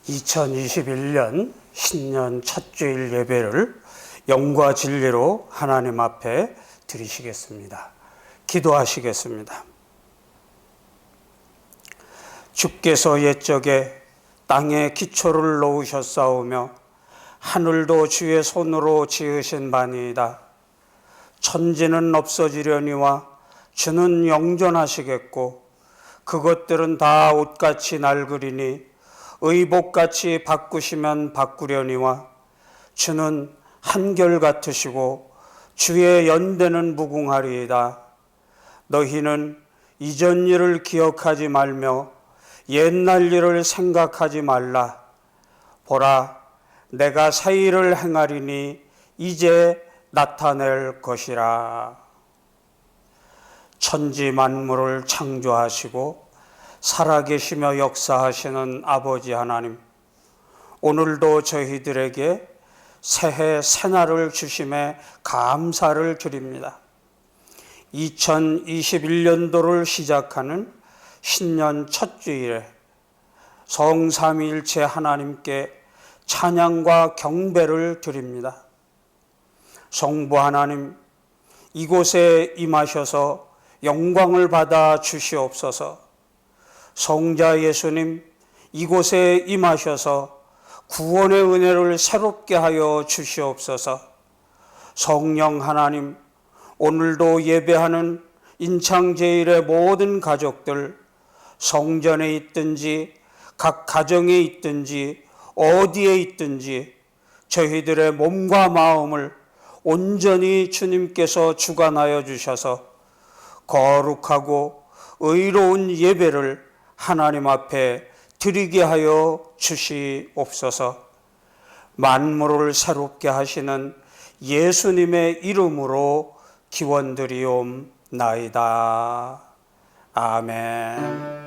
2021년 신년 첫 주일 예배를 영과 진리로 하나님 앞에 드리시겠습니다. 기도하시겠습니다. 주께서 옛적에 땅에 기초를 놓으셨사오며 하늘도 주의 손으로 지으신 바니이다. 천지는 없어지려니와 주는 영존하시겠고 그것들은 다 옷같이 낡으리니 의복같이 바꾸시면 바꾸려니와 주는 한결같으시고 주의 연대는 무궁하리이다. 너희는 이전 일을 기억하지 말며 옛날 일을 생각하지 말라. 보라, 내가 새 일을 행하리니 이제 나타낼 것이라. 천지 만물을 창조하시고 살아계시며 역사하시는 아버지 하나님, 오늘도 저희들에게 새해 새날을 주심에 감사를 드립니다. 2021년도를 시작하는 신년 첫 주일에 성삼위일체 하나님께 찬양과 경배를 드립니다. 성부 하나님, 이곳에 임하셔서 영광을 받아 주시옵소서. 성자 예수님, 이곳에 임하셔서 구원의 은혜를 새롭게 하여 주시옵소서. 성령 하나님, 오늘도 예배하는 인창제일의 모든 가족들, 성전에 있든지 각 가정에 있든지 어디에 있든지 저희들의 몸과 마음을 온전히 주님께서 주관하여 주셔서 거룩하고 의로운 예배를 하나님 앞에 드리게 하여 주시옵소서. 만물을 새롭게 하시는 예수님의 이름으로 기원드리옵나이다. 아멘.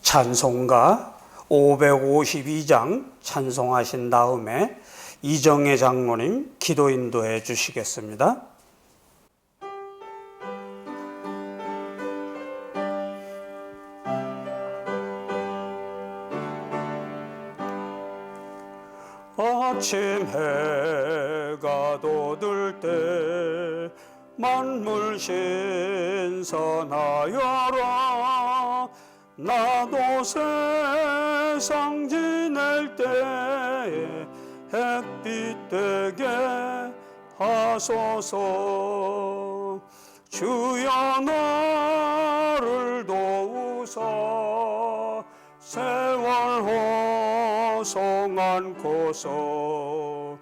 찬송가 552장 찬송하신 다음에 이정혜 장로님 기도 인도해 주시겠습니다. 아침 해가 돋을 때 만물 신선하여라. 나도 세상 지낼 때에 햇빛 되게 하소서. 주여 나를 도우사 세월 호송 않고서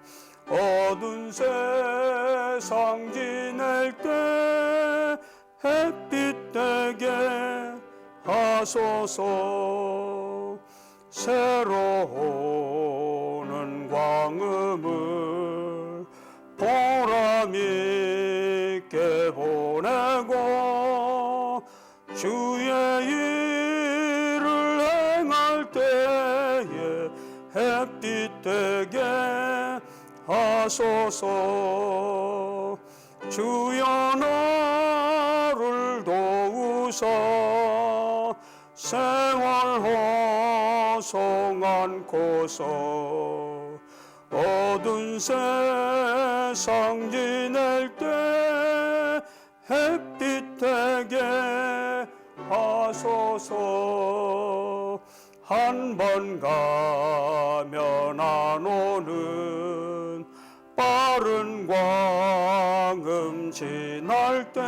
어두운 세상 지낼 때 햇빛 되게 하소서. 새로운 광음을 보람 있게 보내고 주의 일을 행할 때에 햇빛 되게 하소서. 주여 나를 도우사 세월 호송 않고서 어두운 세상 지낼 때 햇빛 되게 하소서. 한 번 가면 안 오는 빠른 광음 지날 때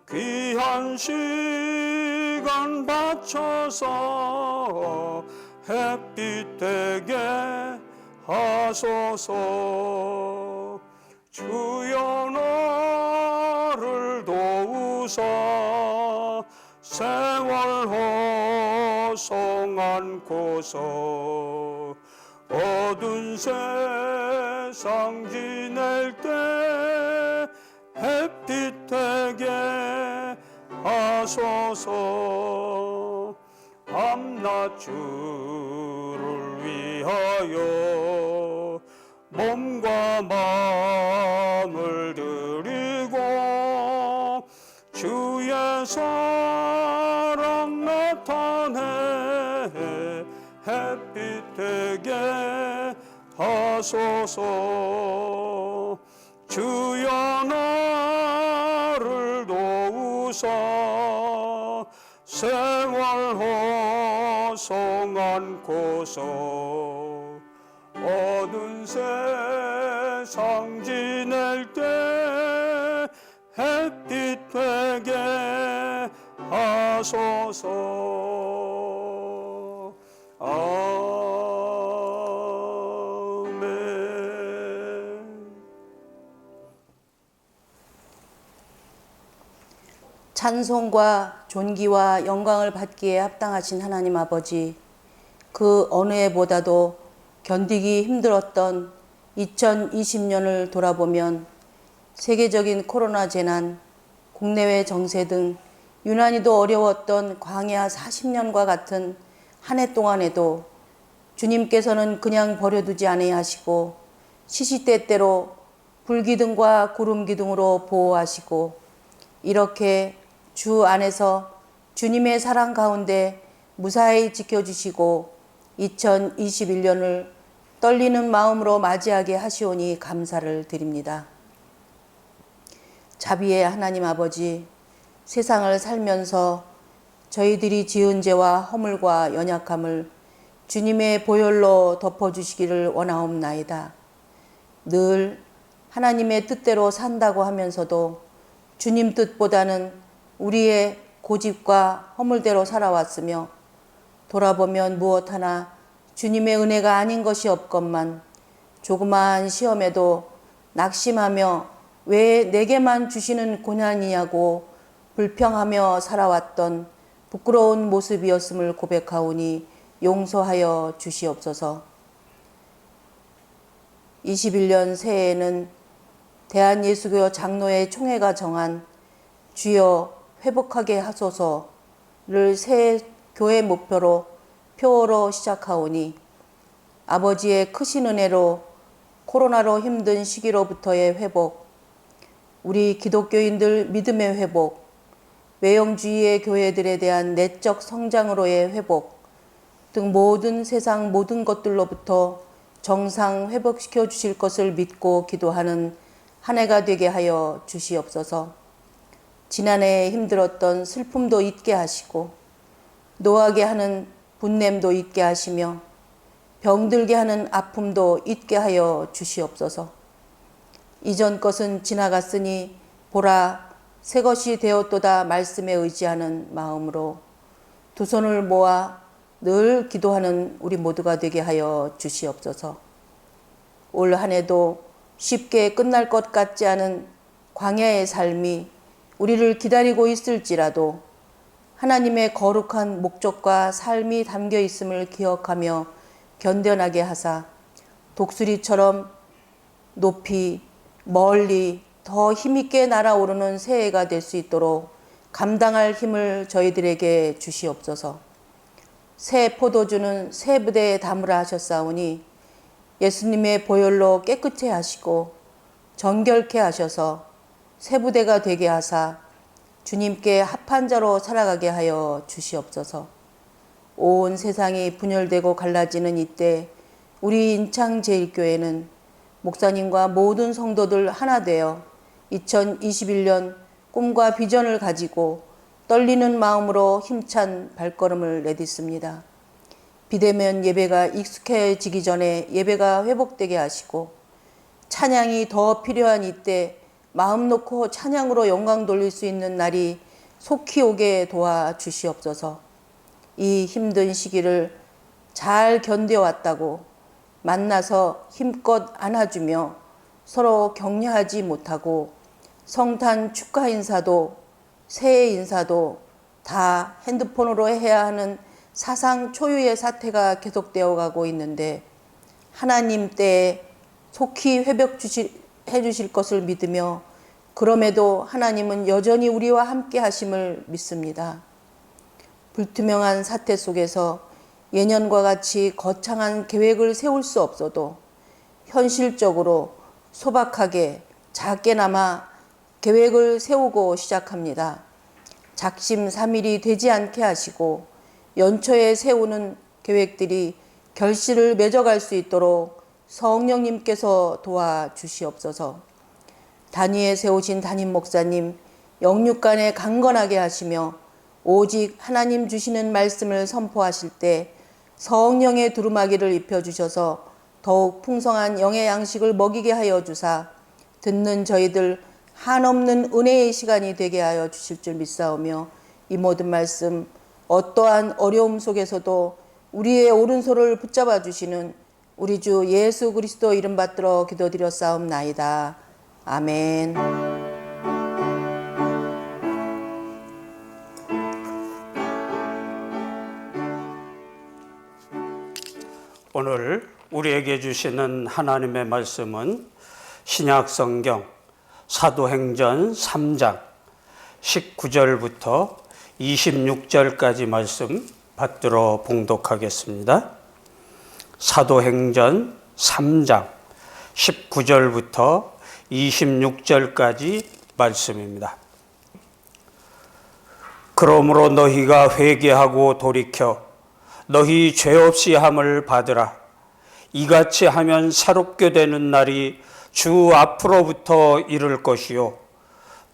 귀한 시간 바쳐서 햇빛 되게 하소서. 주여 나를 도우사 세월 호송 안고서 어두운 세상 지낼 때 햇빛 되게 하소서. 밤낮주를 위하여 몸과 마음을 드리고 주의 사랑 나타내 햇빛 되게 하소서. 주여 나를 도우사 생활 호송 안고서 어두운 세상 지낼 때 햇빛 되게 하소서. 아멘. 찬송과 존귀와 영광을 받기에 합당하신 하나님 아버지, 그 어느 해보다도 견디기 힘들었던 2020년을 돌아보면 세계적인 코로나 재난, 국내외 정세 등 유난히도 어려웠던 광야 40년과 같은 한 해 동안에도 주님께서는 그냥 버려두지 아니하시고 시시때때로 불기둥과 구름기둥으로 보호하시고 이렇게 주 안에서 주님의 사랑 가운데 무사히 지켜주시고 2021년을 떨리는 마음으로 맞이하게 하시오니 감사를 드립니다. 자비의 하나님 아버지, 세상을 살면서 저희들이 지은 죄와 허물과 연약함을 주님의 보혈로 덮어주시기를 원하옵나이다. 늘 하나님의 뜻대로 산다고 하면서도 주님 뜻보다는 우리의 고집과 허물대로 살아왔으며 돌아보면 무엇 하나 주님의 은혜가 아닌 것이 없건만 조그마한 시험에도 낙심하며 왜 내게만 주시는 고난이냐고 불평하며 살아왔던 부끄러운 모습이었음을 고백하오니 용서하여 주시옵소서. 21년 새해에는 대한예수교 장로회 총회가 정한 주여 회복하게 하소서를 새해 교회 목표로 표어로 시작하오니 아버지의 크신 은혜로 코로나로 힘든 시기로부터의 회복, 우리 기독교인들 믿음의 회복, 외형주의의 교회들에 대한 내적 성장으로의 회복 등 모든 세상 모든 것들로부터 정상 회복시켜 주실 것을 믿고 기도하는 한 해가 되게 하여 주시옵소서. 지난해에 힘들었던 슬픔도 잊게 하시고 노하게 하는 분냄도 잊게 하시며 병들게 하는 아픔도 잊게 하여 주시옵소서. 이전 것은 지나갔으니 보라 새 것이 되었도다 말씀에 의지하는 마음으로 두 손을 모아 늘 기도하는 우리 모두가 되게 하여 주시옵소서. 올 한 해도 쉽게 끝날 것 같지 않은 광야의 삶이 우리를 기다리고 있을지라도 하나님의 거룩한 목적과 삶이 담겨 있음을 기억하며 견뎌나게 하사 독수리처럼 높이 멀리 더 힘있게 날아오르는 새해가 될 수 있도록 감당할 힘을 저희들에게 주시옵소서. 새 포도주는 새 부대에 담으라 하셨사오니 예수님의 보혈로 깨끗게 하시고 정결케 하셔서 새 부대가 되게 하사 주님께 합한 자로 살아가게 하여 주시옵소서. 온 세상이 분열되고 갈라지는 이때 우리 인창제일교회는 목사님과 모든 성도들 하나 되어 2021년 꿈과 비전을 가지고 떨리는 마음으로 힘찬 발걸음을 내딛습니다. 비대면 예배가 익숙해지기 전에 예배가 회복되게 하시고 찬양이 더 필요한 이때 마음 놓고 찬양으로 영광 돌릴 수 있는 날이 속히 오게 도와주시옵소서. 이 힘든 시기를 잘 견뎌왔다고 만나서 힘껏 안아주며 서로 격려하지 못하고 성탄 축하 인사도 새해 인사도 다 핸드폰으로 해야 하는 사상 초유의 사태가 계속되어 가고 있는데 하나님 때에 속히 해 주실 것을 믿으며 그럼에도 하나님은 여전히 우리와 함께 하심을 믿습니다. 불투명한 사태 속에서 예년과 같이 거창한 계획을 세울 수 없어도 현실적으로 소박하게 작게나마 계획을 세우고 시작합니다. 작심삼일이 되지 않게 하시고 연초에 세우는 계획들이 결실을 맺어갈 수 있도록 성령님께서 도와주시옵소서. 단위에 세우신 담임 목사님 영육간에 강건하게 하시며 오직 하나님 주시는 말씀을 선포하실 때 성령의 두루마기를 입혀주셔서 더욱 풍성한 영의 양식을 먹이게 하여 주사 듣는 저희들 한없는 은혜의 시간이 되게 하여 주실 줄 믿사오며 이 모든 말씀 어떠한 어려움 속에서도 우리의 오른손을 붙잡아 주시는 우리 주 예수 그리스도 이름 받들어 기도드렸사옵나이다. 아멘. 오늘 우리에게 주시는 하나님의 말씀은 신약성경 사도행전 3장 19절부터 26절까지 말씀 받들어 봉독하겠습니다. 사도행전 3장 19절부터 26절까지 말씀입니다. 그러므로 너희가 회개하고 돌이켜 너희 죄 없이 함을 받으라. 이같이 하면 새롭게 되는 날이 주 앞으로부터 이를 것이요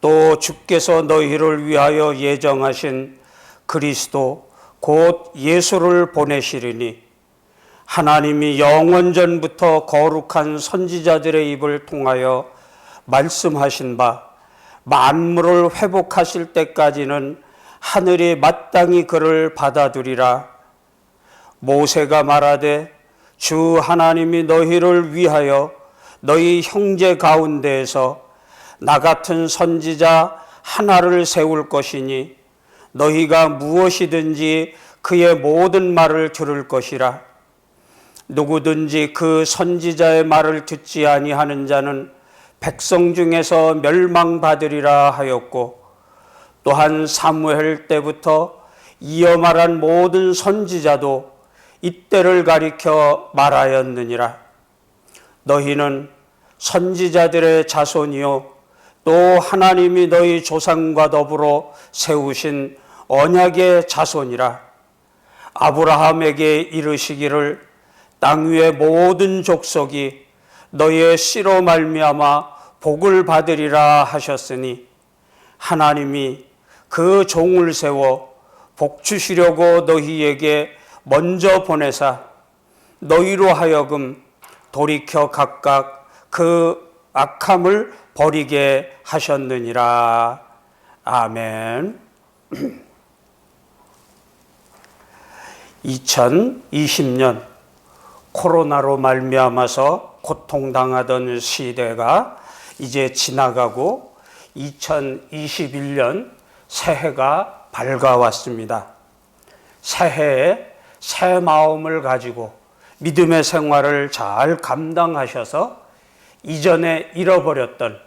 또 주께서 너희를 위하여 예정하신 그리스도 곧 예수를 보내시리니 하나님이 영원전부터 거룩한 선지자들의 입을 통하여 말씀하신 바 만물을 회복하실 때까지는 하늘이 마땅히 그를 받아두리라. 모세가 말하되 주 하나님이 너희를 위하여 너희 형제 가운데에서 나 같은 선지자 하나를 세울 것이니 너희가 무엇이든지 그의 모든 말을 들을 것이라. 누구든지 그 선지자의 말을 듣지 아니하는 자는 백성 중에서 멸망받으리라 하였고 또한 사무엘 때부터 이어 말한 모든 선지자도 이때를 가리켜 말하였느니라. 너희는 선지자들의 자손이요 또 하나님이 너희 조상과 더불어 세우신 언약의 자손이라. 아브라함에게 이르시기를 땅 위의 모든 족속이 너희의 씨로 말미암아 복을 받으리라 하셨으니 하나님이 그 종을 세워 복 주시려고 너희에게 먼저 보내사 너희로 하여금 돌이켜 각각 그 악함을 버리게 하셨느니라. 아멘. 2020년 코로나로 말미암아서 고통당하던 시대가 이제 지나가고 2021년 새해가 밝아왔습니다. 새해에 새 마음을 가지고 믿음의 생활을 잘 감당하셔서 이전에 잃어버렸던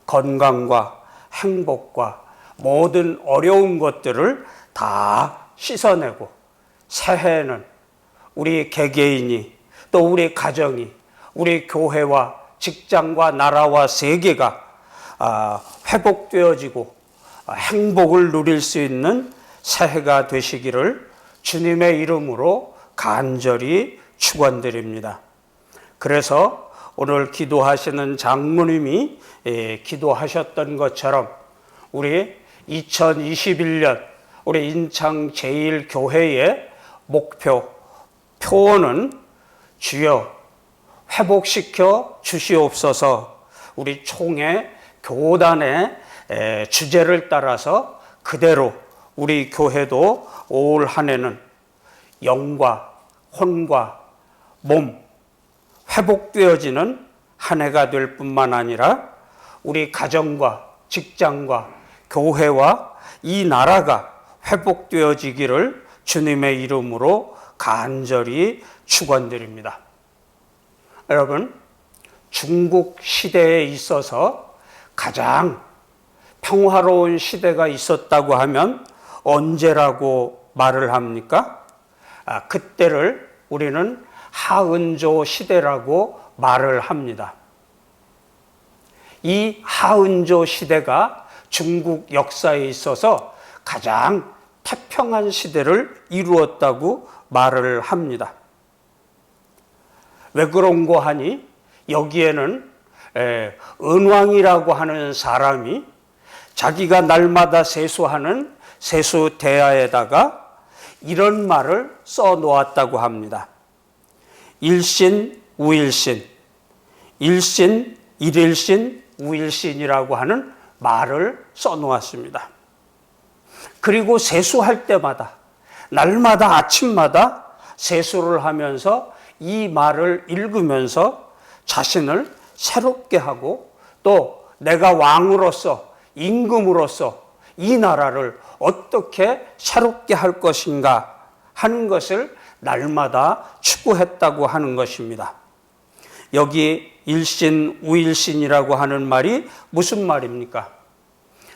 건강과 행복과 모든 어려운 것들을 다 씻어내고 새해에는 우리 개개인이 또 우리 가정이 우리 교회와 직장과 나라와 세계가 회복되어지고 행복을 누릴 수 있는 새해가 되시기를 주님의 이름으로 간절히 축원드립니다. 그래서 오늘 기도하시는 장로님이 기도하셨던 것처럼 우리 2021년 우리 인창 제1교회의 목표, 표어는 주여 회복시켜 주시옵소서. 우리 총회 교단의 주제를 따라서 그대로 우리 교회도 올 한 해는 영과 혼과 몸 회복되어지는 한 해가 될 뿐만 아니라 우리 가정과 직장과 교회와 이 나라가 회복되어지기를 주님의 이름으로 간절히 축원드립니다. 여러분, 중국 시대에 있어서 가장 평화로운 시대가 있었다고 하면 언제라고 말을 합니까? 그때를 우리는 하은조 시대라고 말을 합니다. 이 하은조 시대가 중국 역사에 있어서 가장 태평한 시대를 이루었다고 말을 합니다. 왜 그런고 하니 여기에는 은왕이라고 하는 사람이 자기가 날마다 세수하는 세수대야에다가 이런 말을 써놓았다고 합니다. 일신, 우일신, 일신, 일일신, 우일신이라고 하는 말을 써놓았습니다. 그리고 세수할 때마다 날마다 아침마다 세수를 하면서 이 말을 읽으면서 자신을 새롭게 하고 또 내가 왕으로서 임금으로서 이 나라를 어떻게 새롭게 할 것인가 하는 것을 날마다 추구했다고 하는 것입니다. 여기 일신, 우일신이라고 하는 말이 무슨 말입니까?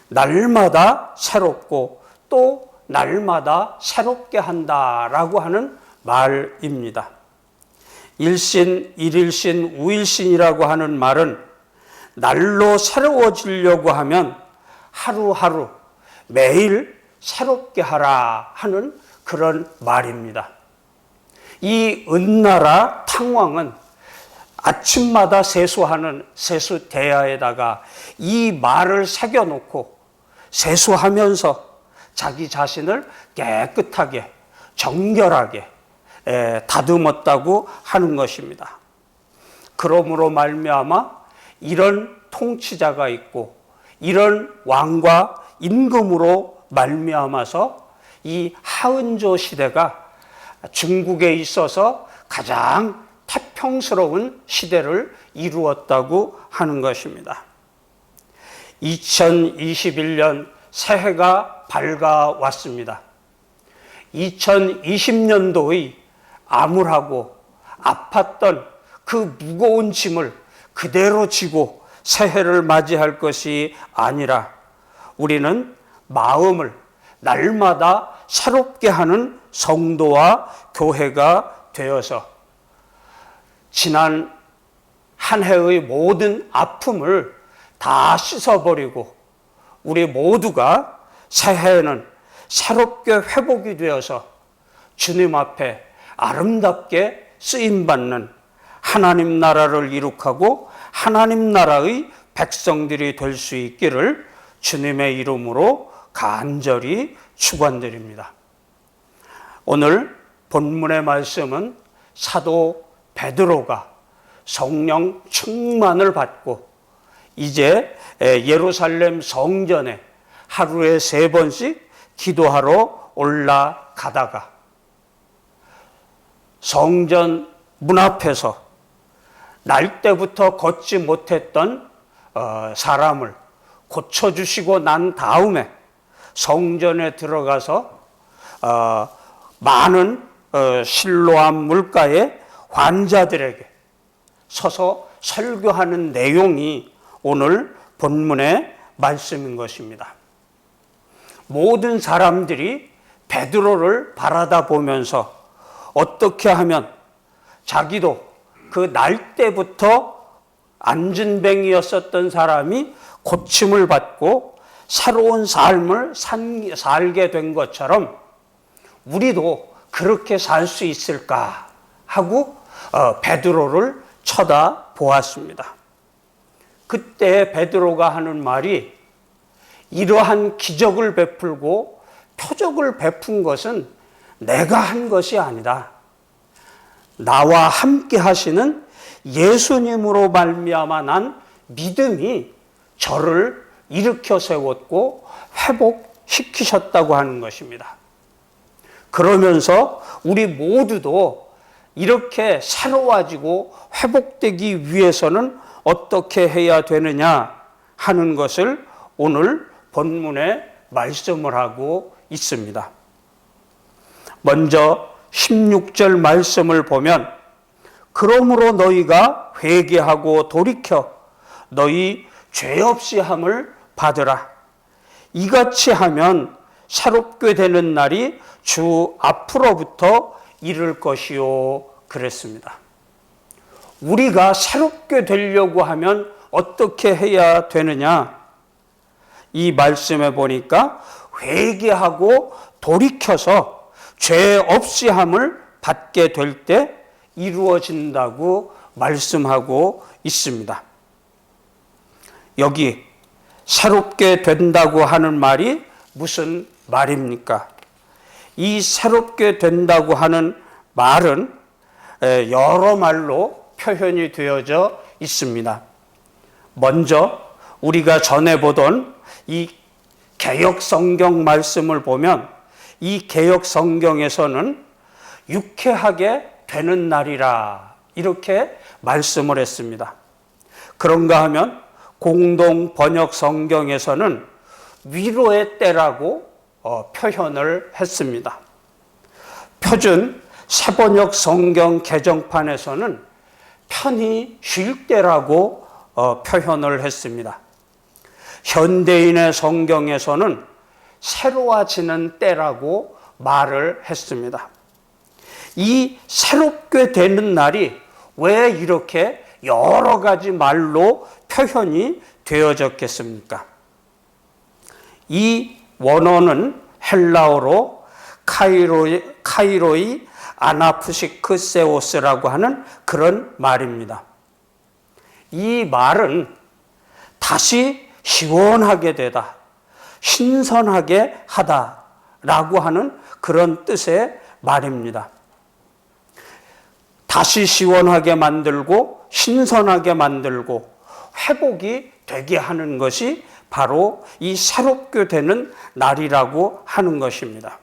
날마다 새롭고 또 날마다 새롭게 한다라고 하는 말입니다. 일신, 일일신, 우일신이라고 하는 말은 날로 새로워지려고 하면 하루하루 매일 새롭게 하라 하는 그런 말입니다. 이 은나라 탕왕은 아침마다 세수하는 세수대야에다가 이 말을 새겨놓고 세수하면서 자기 자신을 깨끗하게 정결하게 다듬었다고 하는 것입니다. 그러므로 말미암아 이런 통치자가 있고 이런 왕과 임금으로 말미암아서 이 하은조 시대가 중국에 있어서 가장 태평스러운 시대를 이루었다고 하는 것입니다. 2021년 새해가 밝아왔습니다. 2020년도의 암울하고 아팠던 그 무거운 짐을 그대로 지고 새해를 맞이할 것이 아니라 우리는 마음을 날마다 새롭게 하는 성도와 교회가 되어서 지난 한 해의 모든 아픔을 다 씻어버리고 우리 모두가 새해에는 새롭게 회복이 되어서 주님 앞에 아름답게 쓰임받는 하나님 나라를 이룩하고 하나님 나라의 백성들이 될 수 있기를 주님의 이름으로 간절히 축원드립니다. 오늘 본문의 말씀은 사도 베드로가 성령 충만을 받고 이제 예루살렘 성전에 하루에 3번씩 기도하러 올라가다가 성전 문 앞에서 날 때부터 걷지 못했던 사람을 고쳐주시고 난 다음에 성전에 들어가서 많은 실로암 물가의 환자들에게 서서 설교하는 내용이 오늘 본문의 말씀인 것입니다. 모든 사람들이 베드로를 바라다 보면서 어떻게 하면 자기도 그 날 때부터 안진뱅이였었던 사람이 고침을 받고 새로운 삶을 살게 된 것처럼 우리도 그렇게 살 수 있을까 하고 베드로를 쳐다보았습니다. 그때 베드로가 하는 말이 이러한 기적을 베풀고 표적을 베푼 것은 내가 한 것이 아니다. 나와 함께 하시는 예수님으로 말미암아 난 믿음이 저를 일으켜 세웠고 회복시키셨다고 하는 것입니다. 그러면서 우리 모두도 이렇게 새로워지고 회복되기 위해서는 어떻게 해야 되느냐 하는 것을 오늘 본문에 말씀을 하고 있습니다. 먼저 16절 말씀을 보면 그러므로 너희가 회개하고 돌이켜 너희 죄 없이 함을 받으라. 이같이 하면 새롭게 되는 날이 주 앞으로부터 이를 것이요 그랬습니다. 우리가 새롭게 되려고 하면 어떻게 해야 되느냐? 이 말씀에 보니까 회개하고 돌이켜서 죄 없이 함을 받게 될 때 이루어진다고 말씀하고 있습니다. 여기 새롭게 된다고 하는 말이 무슨 말입니까? 이 새롭게 된다고 하는 말은 여러 말로 표현이 되어져 있습니다. 먼저 우리가 전에 보던 이 개역 성경 말씀을 보면 이 개역 성경에서는 유쾌하게 되는 날이라 이렇게 말씀을 했습니다. 그런가 하면 공동 번역 성경에서는 위로의 때라고 표현을 했습니다. 표준 새번역 성경 개정판에서는 편히 쉴 때라고 표현을 했습니다. 현대인의 성경에서는 새로워지는 때라고 말을 했습니다. 이 새롭게 되는 날이 왜 이렇게 여러 가지 말로 표현이 되어졌겠습니까? 이 원어는 헬라어로 카이로이 아나푸시크세오스라고 하는 그런 말입니다. 이 말은 다시 시원하게 되다, 신선하게 하다라고 하는 그런 뜻의 말입니다. 다시 시원하게 만들고 신선하게 만들고 회복이 되게 하는 것이 바로 이 새롭게 되는 날이라고 하는 것입니다.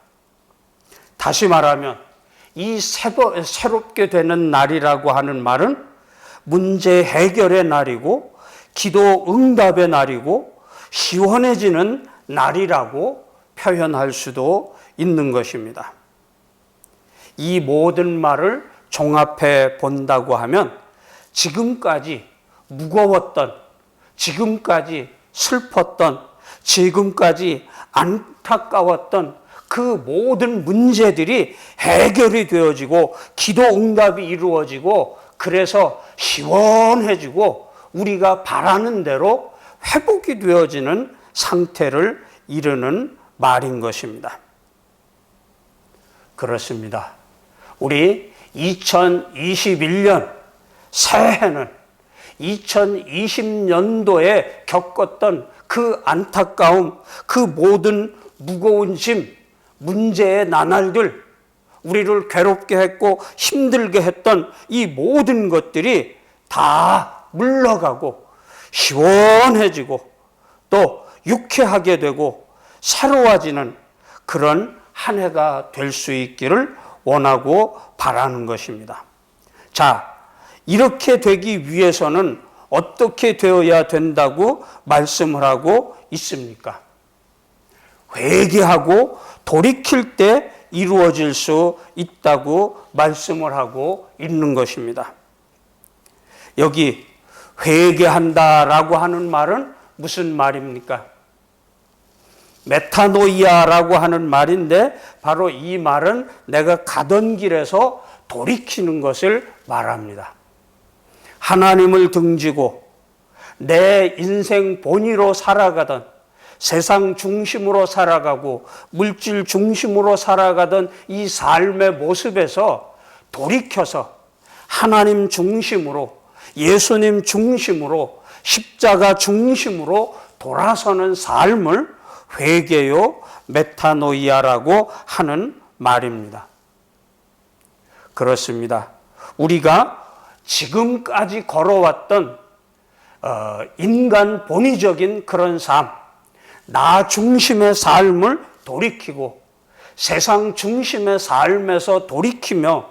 다시 말하면 이 새롭게 되는 날이라고 하는 말은 문제 해결의 날이고 기도 응답의 날이고 시원해지는 날이라고 표현할 수도 있는 것입니다. 이 모든 말을 종합해 본다고 하면 지금까지 무거웠던, 지금까지 슬펐던, 지금까지 안타까웠던 그 모든 문제들이 해결이 되어지고 기도 응답이 이루어지고 그래서 시원해지고 우리가 바라는 대로 회복이 되어지는 상태를 이르는 말인 것입니다. 그렇습니다. 우리 2021년 새해는 2020년도에 겪었던 그 안타까움, 그 모든 무거운 짐, 문제의 나날들, 우리를 괴롭게 했고 힘들게 했던 이 모든 것들이 다 물러가고 시원해지고 또 유쾌하게 되고 새로워지는 그런 한 해가 될 수 있기를 원하고 바라는 것입니다. 자, 이렇게 되기 위해서는 어떻게 되어야 된다고 말씀을 하고 있습니까? 회개하고 돌이킬 때 이루어질 수 있다고 말씀을 하고 있는 것입니다. 여기 회개한다라고 하는 말은 무슨 말입니까? 메타노이아라고 하는 말인데 바로 이 말은 내가 가던 길에서 돌이키는 것을 말합니다. 하나님을 등지고 내 인생 본위로 살아가던 세상 중심으로 살아가고 물질 중심으로 살아가던 이 삶의 모습에서 돌이켜서 하나님 중심으로 예수님 중심으로 십자가 중심으로 돌아서는 삶을 회개요 메타노이아라고 하는 말입니다. 그렇습니다. 우리가 지금까지 걸어왔던 인간 본위적인 그런 삶, 나 중심의 삶을 돌이키고 세상 중심의 삶에서 돌이키며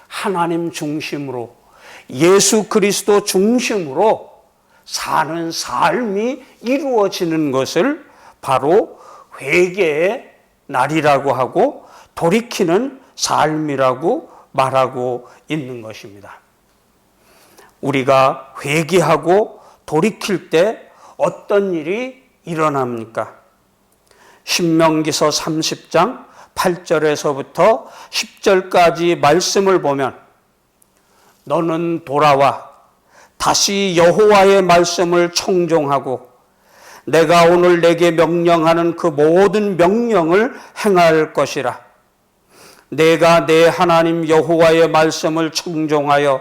하나님 중심으로 예수 그리스도 중심으로 사는 삶이 이루어지는 것을 바로 회개의 날이라고 하고 돌이키는 삶이라고 말하고 있는 것입니다. 우리가 회개하고 돌이킬 때 어떤 일이 일어납니까? 신명기서 30장 8절에서부터 10절까지 말씀을 보면 너는 돌아와 다시 여호와의 말씀을 청종하고 내가 오늘 내게 명령하는 그 모든 명령을 행할 것이라. 내가 내 하나님 여호와의 말씀을 청종하여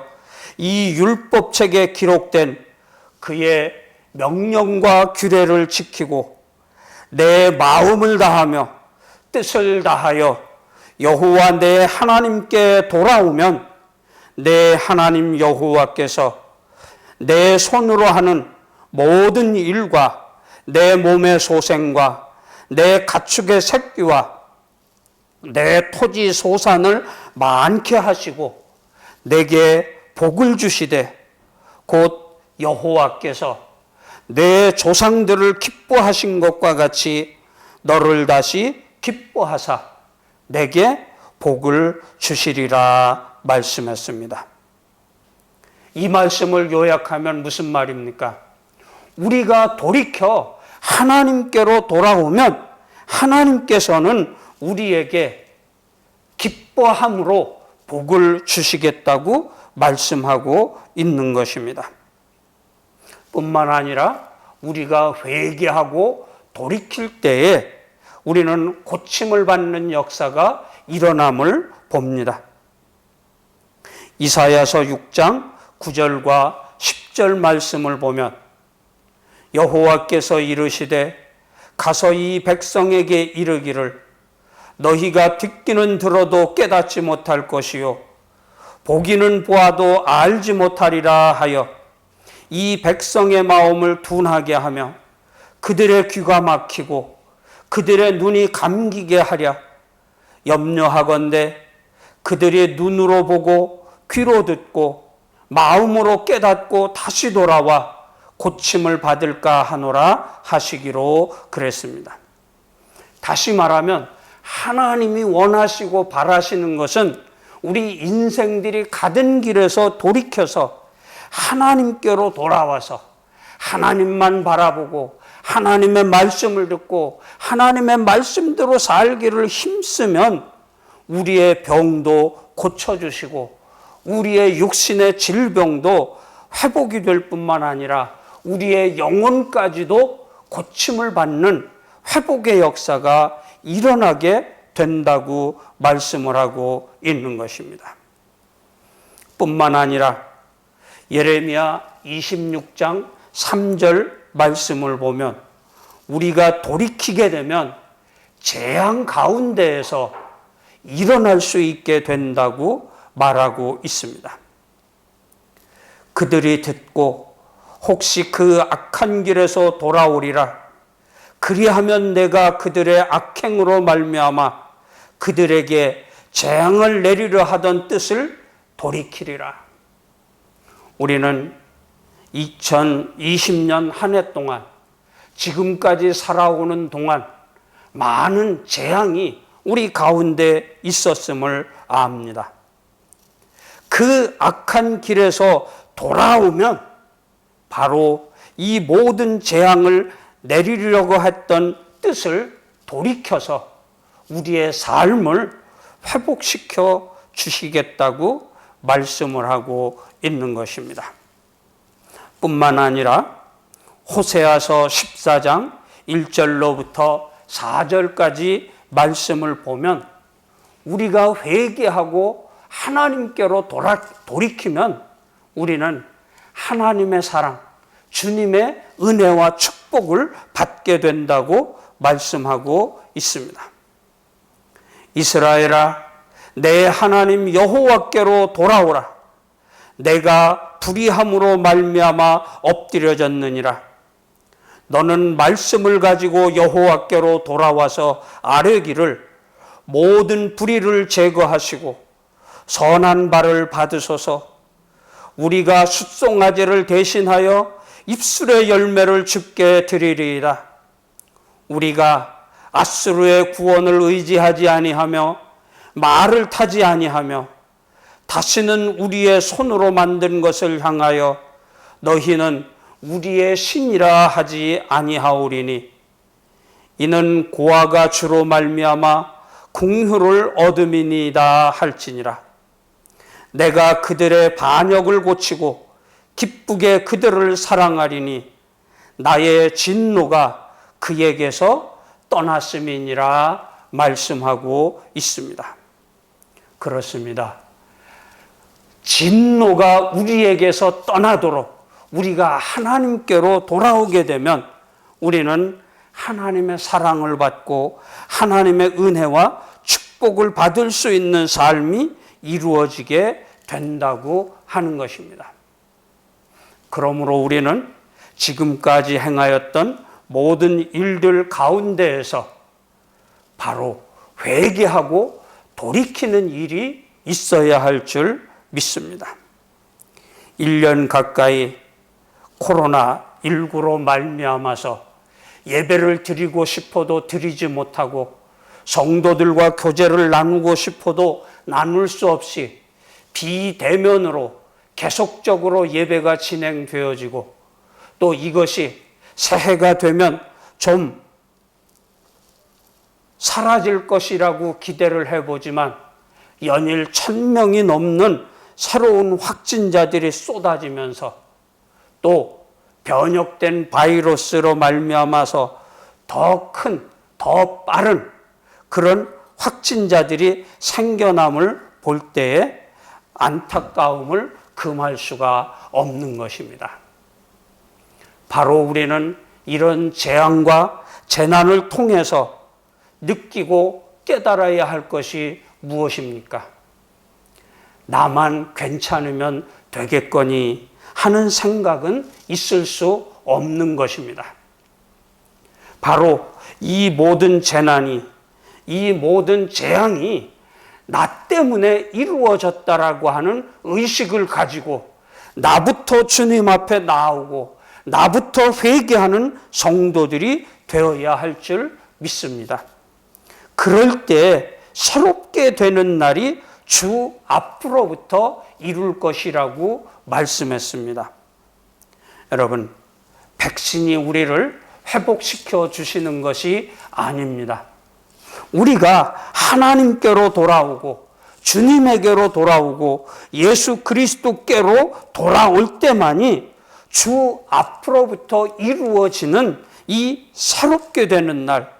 이 율법책에 기록된 그의 명령과 규례를 지키고 내 마음을 다하며 뜻을 다하여 여호와 내 하나님께 돌아오면 내 하나님 여호와께서 내 손으로 하는 모든 일과 내 몸의 소생과 내 가축의 새끼와 내 토지 소산을 많게 하시고 내게 복을 주시되 곧 여호와께서 내 조상들을 기뻐하신 것과 같이 너를 다시 기뻐하사 내게 복을 주시리라 말씀했습니다. 이 말씀을 요약하면 무슨 말입니까? 우리가 돌이켜 하나님께로 돌아오면 하나님께서는 우리에게 기뻐함으로 복을 주시겠다고 말씀하고 있는 것입니다. 뿐만 아니라 우리가 회개하고 돌이킬 때에 우리는 고침을 받는 역사가 일어남을 봅니다. 이사야서 6장 9절과 10절 말씀을 보면 여호와께서 이르시되 가서 이 백성에게 이르기를 너희가 듣기는 들어도 깨닫지 못할 것이요 보기는 보아도 알지 못하리라 하여 이 백성의 마음을 둔하게 하며 그들의 귀가 막히고 그들의 눈이 감기게 하랴. 염려하건대 그들이 눈으로 보고 귀로 듣고 마음으로 깨닫고 다시 돌아와 고침을 받을까 하노라 하시기로 그랬습니다. 다시 말하면 하나님이 원하시고 바라시는 것은 우리 인생들이 가던 길에서 돌이켜서 하나님께로 돌아와서 하나님만 바라보고 하나님의 말씀을 듣고 하나님의 말씀대로 살기를 힘쓰면 우리의 병도 고쳐주시고 우리의 육신의 질병도 회복이 될 뿐만 아니라 우리의 영혼까지도 고침을 받는 회복의 역사가 일어나게 된다고 말씀을 하고 있는 것입니다. 뿐만 아니라 예레미야 26장 3절 말씀을 보면 우리가 돌이키게 되면 재앙 가운데에서 일어날 수 있게 된다고 말하고 있습니다. 그들이 듣고 혹시 그 악한 길에서 돌아오리라. 그리하면 내가 그들의 악행으로 말미암아 그들에게 재앙을 내리려 하던 뜻을 돌이키리라. 우리는 2020년 한 해 동안 지금까지 살아오는 동안 많은 재앙이 우리 가운데 있었음을 압니다. 그 악한 길에서 돌아오면 바로 이 모든 재앙을 내리려고 했던 뜻을 돌이켜서 우리의 삶을 회복시켜 주시겠다고 말씀을 하고 있는 것입니다. 뿐만 아니라 호세아서 14장 1절로부터 4절까지 말씀을 보면 우리가 회개하고 하나님께로 돌이키면 우리는 하나님의 사랑, 주님의 은혜와 축복을 받게 된다고 말씀하고 있습니다. 이스라엘아, 내 하나님 여호와께로 돌아오라. 내가 불의함으로 말미암아 엎드려졌느니라. 너는 말씀을 가지고 여호와께로 돌아와서 아뢰기를 모든 불의를 제거하시고 선한 발을 받으소서. 우리가 숫송아지를 대신하여 입술의 열매를 주께 드리리이다. 우리가 아수르의 구원을 의지하지 아니하며 말을 타지 아니하며 다시는 우리의 손으로 만든 것을 향하여 너희는 우리의 신이라 하지 아니하오리니 이는 고아가 주로 말미암아 긍휼을 얻음이니이다 할지니라. 내가 그들의 반역을 고치고 기쁘게 그들을 사랑하리니 나의 진노가 그에게서 떠났음이니라 말씀하고 있습니다. 그렇습니다. 진노가 우리에게서 떠나도록 우리가 하나님께로 돌아오게 되면 우리는 하나님의 사랑을 받고 하나님의 은혜와 축복을 받을 수 있는 삶이 이루어지게 된다고 하는 것입니다. 그러므로 우리는 지금까지 행하였던 모든 일들 가운데에서 바로 회개하고 돌이키는 일이 있어야 할 줄 믿습니다. 1년 가까이 코로나19로 말미암아서 예배를 드리고 싶어도 드리지 못하고 성도들과 교제를 나누고 싶어도 나눌 수 없이 비대면으로 계속적으로 예배가 진행되어지고 또 이것이 새해가 되면 좀 사라질 것이라고 기대를 해보지만 연일 1,000명이 넘는 새로운 확진자들이 쏟아지면서 또 변형된 바이러스로 말미암아서 더 큰, 더 빠른 그런 확진자들이 생겨남을 볼 때에 안타까움을 금할 수가 없는 것입니다. 바로 우리는 이런 재앙과 재난을 통해서 느끼고 깨달아야 할 것이 무엇입니까? 나만 괜찮으면 되겠거니 하는 생각은 있을 수 없는 것입니다. 바로 이 모든 재난이, 이 모든 재앙이 나 때문에 이루어졌다라고 하는 의식을 가지고 나부터 주님 앞에 나오고 나부터 회개하는 성도들이 되어야 할 줄 믿습니다. 그럴 때 새롭게 되는 날이 주 앞으로부터 이룰 것이라고 말씀했습니다. 여러분, 백신이 우리를 회복시켜 주시는 것이 아닙니다. 우리가 하나님께로 돌아오고 주님에게로 돌아오고 예수 그리스도께로 돌아올 때만이 주 앞으로부터 이루어지는 이 새롭게 되는 날,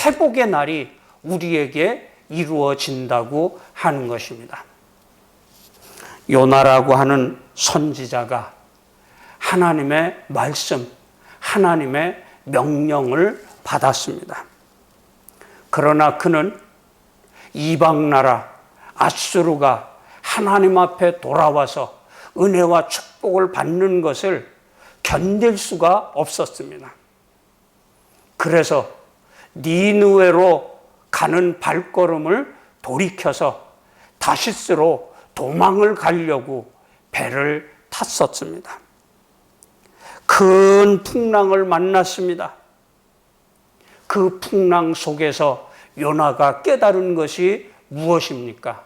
회복의 날이 우리에게 이루어진다고 하는 것입니다. 요나라고 하는 선지자가 하나님의 말씀, 하나님의 명령을 받았습니다. 그러나 그는 이방 나라 아수르가 하나님 앞에 돌아와서 은혜와 축복을 받는 것을 견딜 수가 없었습니다. 그래서 니느웨로 가는 발걸음을 돌이켜서 다시스로 도망을 가려고 배를 탔었습니다. 큰 풍랑을 만났습니다. 그 풍랑 속에서 요나가 깨달은 것이 무엇입니까?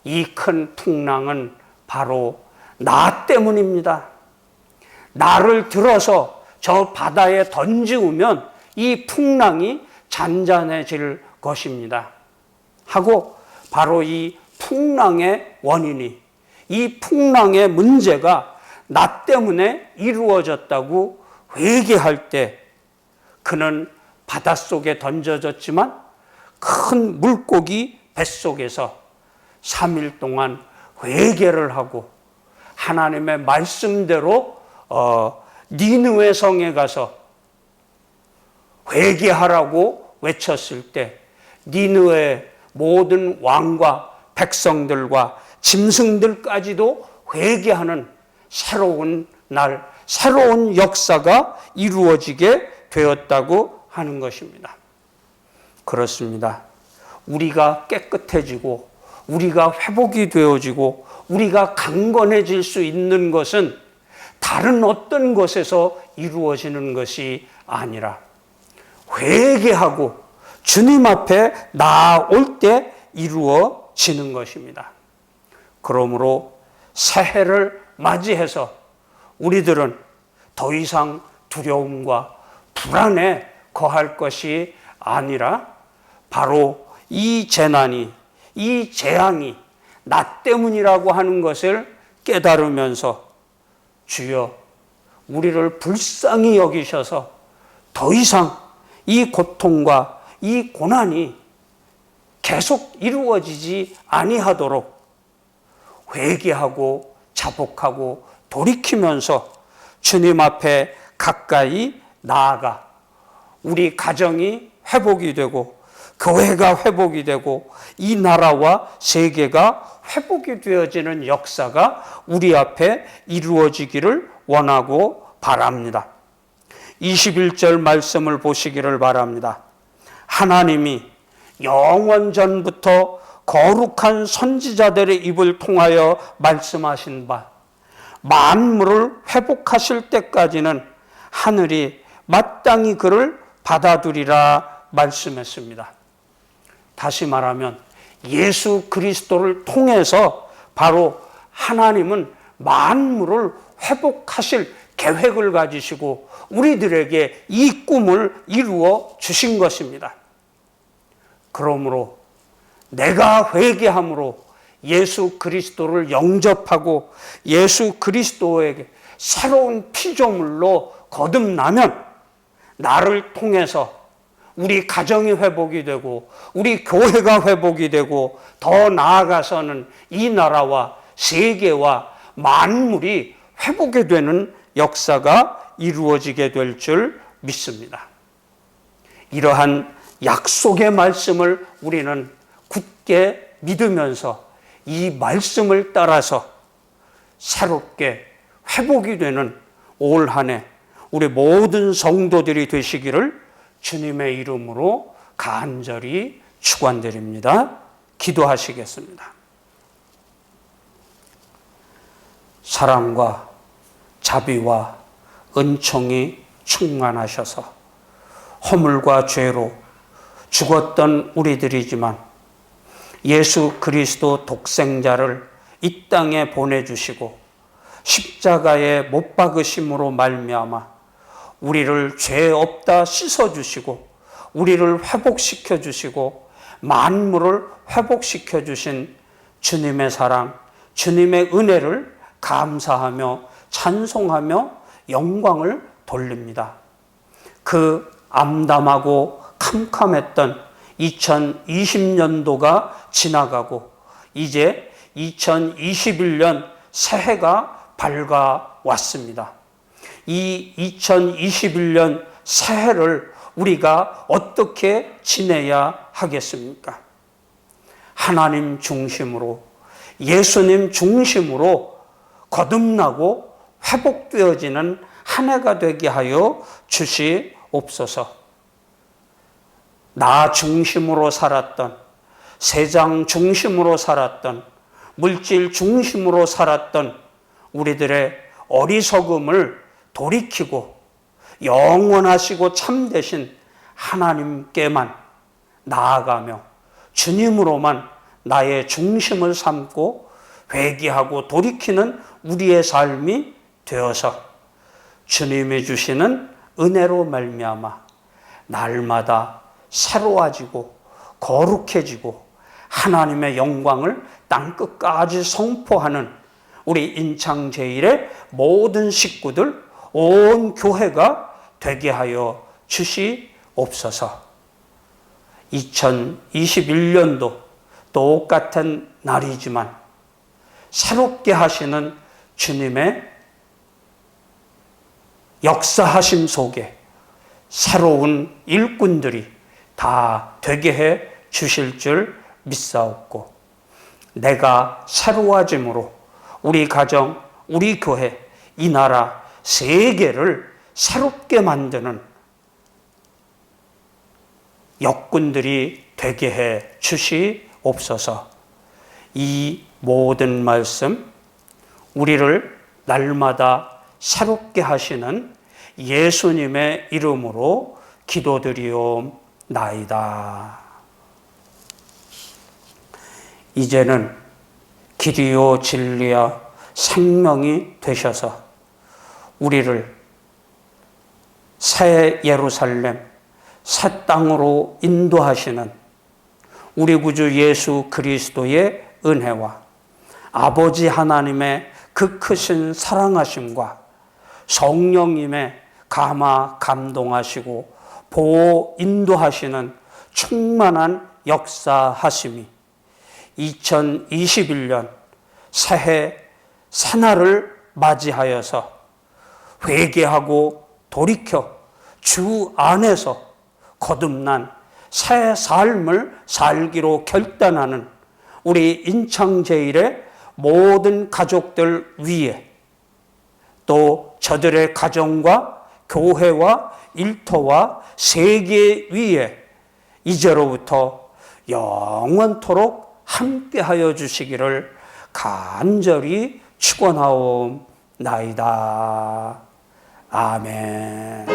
이 큰 풍랑은 바로 나 때문입니다. 나를 들어서 저 바다에 던지우면 이 풍랑이 잔잔해질 것입니다. 하고 바로 이 풍랑의 원인이, 이 풍랑의 문제가 나 때문에 이루어졌다고 회개할 때 그는 바닷속에 던져졌지만 큰 물고기 뱃속에서 3일 동안 회개를 하고 하나님의 말씀대로 니느웨 성에 가서 회개하라고 외쳤을 때 니느웨 모든 왕과 백성들과 짐승들까지도 회개하는 새로운 날, 새로운 역사가 이루어지게 되었다고 하는 것입니다. 그렇습니다. 우리가 깨끗해지고 우리가 회복이 되어지고 우리가 강건해질 수 있는 것은 다른 어떤 것에서 이루어지는 것이 아니라 회개하고 주님 앞에 나올 때 이루어지는 것입니다. 그러므로 새해를 맞이해서 우리들은 더 이상 두려움과 불안에 거할 것이 아니라 바로 이 재난이, 이 재앙이 나 때문이라고 하는 것을 깨달으면서 주여 우리를 불쌍히 여기셔서 더 이상 이 고통과 이 고난이 계속 이루어지지 아니하도록 회개하고 자복하고 돌이키면서 주님 앞에 가까이 나아가 우리 가정이 회복이 되고 교회가 회복이 되고 이 나라와 세계가 회복이 되어지는 역사가 우리 앞에 이루어지기를 원하고 바랍니다. 21절 말씀을 보시기를 바랍니다. 하나님이 영원 전부터 거룩한 선지자들의 입을 통하여 말씀하신 바 만물을 회복하실 때까지는 하늘이 마땅히 그를 받아두리라 말씀했습니다. 다시 말하면 예수 그리스도를 통해서 바로 하나님은 만물을 회복하실 계획을 가지시고 우리들에게 이 꿈을 이루어 주신 것입니다. 그러므로 내가 회개함으로 예수 그리스도를 영접하고 예수 그리스도에게 새로운 피조물로 거듭나면 나를 통해서 우리 가정이 회복이 되고 우리 교회가 회복이 되고 더 나아가서는 이 나라와 세계와 만물이 회복이 되는 역사가 이루어지게 될 줄 믿습니다. 이러한 약속의 말씀을 우리는 굳게 믿으면서 이 말씀을 따라서 새롭게 회복이 되는 올 한 해 우리 모든 성도들이 되시기를 주님의 이름으로 간절히 축원드립니다. 기도하시겠습니다. 사랑과 자비와 은총이 충만하셔서 허물과 죄로 죽었던 우리들이지만 예수 그리스도 독생자를 이 땅에 보내주시고 십자가에 못 박으심으로 말미암아 우리를 죄 없다 씻어주시고 우리를 회복시켜 주시고 만물을 회복시켜 주신 주님의 사랑, 주님의 은혜를 감사하며 찬송하며 영광을 돌립니다. 그 암담하고 캄캄했던 2020년도가 지나가고 이제 2021년 새해가 밝아왔습니다. 이 2021년 새해를 우리가 어떻게 지내야 하겠습니까? 하나님 중심으로, 예수님 중심으로 거듭나고 회복되어지는 한 해가 되게 하여 주시옵소서. 나 중심으로 살았던, 세상 중심으로 살았던, 물질 중심으로 살았던 우리들의 어리석음을 돌이키고 영원하시고 참되신 하나님께만 나아가며 주님으로만 나의 중심을 삼고 회개하고 돌이키는 우리의 삶이 되어서 주님이 주시는 은혜로 말미암아 날마다 새로워지고 거룩해지고 하나님의 영광을 땅끝까지 선포하는 우리 인창제일의 모든 식구들, 온 교회가 되게 하여 주시옵소서. 2021년도 똑같은 날이지만 새롭게 하시는 주님의 역사하심 속에 새로운 일꾼들이 다 되게 해 주실 줄 믿사옵고 내가 새로워짐으로 우리 가정, 우리 교회, 이 나라, 세계를 새롭게 만드는 역군들이 되게 해 주시옵소서. 이 모든 말씀 우리를 날마다 새롭게 하시는 예수님의 이름으로 기도드리옵나이다. 이제는 길이요 진리야 생명이 되셔서 우리를 새 예루살렘, 새 땅으로 인도하시는 우리 구주 예수 그리스도의 은혜와 아버지 하나님의 그 크신 사랑하심과 성령님의 감화 감동하시고 보호 인도하시는 충만한 역사하심이 2021년 새해 새날을 맞이하여서 회개하고 돌이켜 주 안에서 거듭난 새 삶을 살기로 결단하는 우리 인창제일의 모든 가족들 위에 또 저들의 가정과 교회와 일터와 세계 위에 이제로부터 영원토록 함께하여 주시기를 간절히 축원하옵나이다. 아멘.